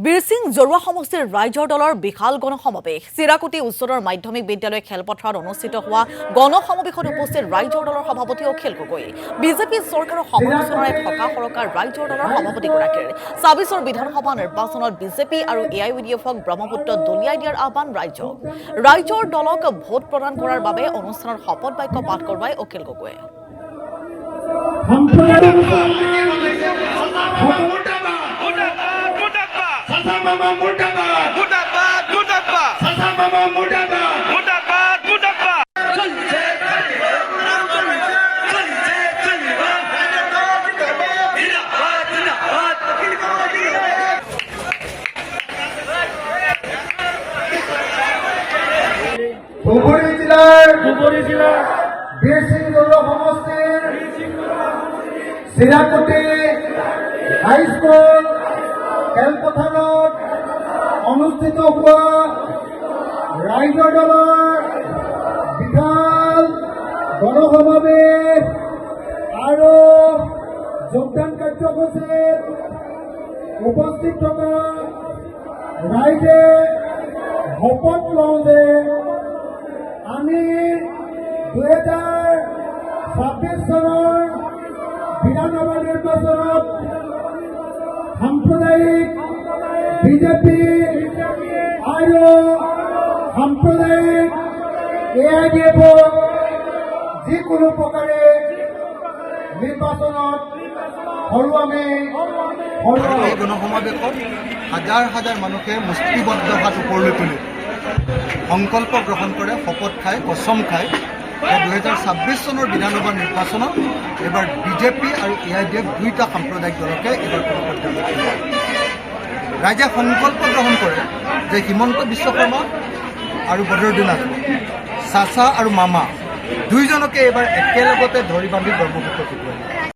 বীৰসিং জৰুৱা সমষ্টিৰ ৰাইজৰ দলৰ বিশাল গণসমাৱেশ চিৰাকুটি উচ্চতৰ মাধ্যমিক বিদ্যালয় খেলপথাৰত অনুষ্ঠিত হোৱা গণসমাৱেশত উপস্থিত ৰাইজৰ দলৰ সভাপতি অখিল গগৈ বিজেপি চৰকাৰৰ সমালোচনাৰে থকা সৰকাৰ ৰাইজৰ দলৰ সভাপতিগৰাকীৰ ২৬ৰ বিধানসভা নিৰ্বাচনত বিজেপি আৰু এআইইউডিএফক ব্ৰহ্মপুত্ৰ দলিয়াই দিয়াৰ আহ্বান ৰাইজৰ দলক ভোট প্ৰদান কৰাৰ বাবে অনুষ্ঠানত শপত বাক্য পাঠ কৰোৱাই অখিল গগৈয়ে Mama Murtabad! Murtabad! Murtabad! Sasa Mama Murtabad! Murtabad! Murtabad! Dhubri জিলাৰ বীৰসিং জৰুৱা সমষ্টিৰ চিৰাকুটি হাইস্কুল খেলপথাৰত অনুষ্ঠিত হোৱা ৰাইজৰ দলৰ বিশাল গণসমাৱেশ আৰু যোগদান কাৰ্যসূচীত উপস্থিত থকা ৰাইজে শপত লওঁ যে আমি ২০২৬ চনৰ বিধানসভা নিৰ্বাচনত সাম্প্ৰদায়িক বিজেপি আৰু সাম্প্ৰদায়িক এআইইউডিএফক যিকোনো প্ৰকাৰে নিৰ্বাচনত হৰুৱামে এই গণসমাৱেশত হাজাৰ হাজাৰ মানুহে মুষ্টিবদ্ধ হাত ওপৰলৈ তুলি সংকল্প গ্ৰহণ কৰে শপত খায় কচম খায় ২০২৬ চনৰ বিধানসভা নিৰ্বাচনত এবাৰ বিজেপি আৰু এআইইউডিএফ দুয়োটা সাম্প্ৰদায়িক দলকে এবাৰ ৰাইজে সংকল্প গ্ৰহণ কৰে যে হিমন্ত বিশ্ব শৰ্মা আৰু বদৰুদ্দিন আজমল চাচা আৰু মামা দুয়োজনকে এইবাৰ একেলগতে ধৰি বান্ধি ব্ৰহ্মপুত্ৰ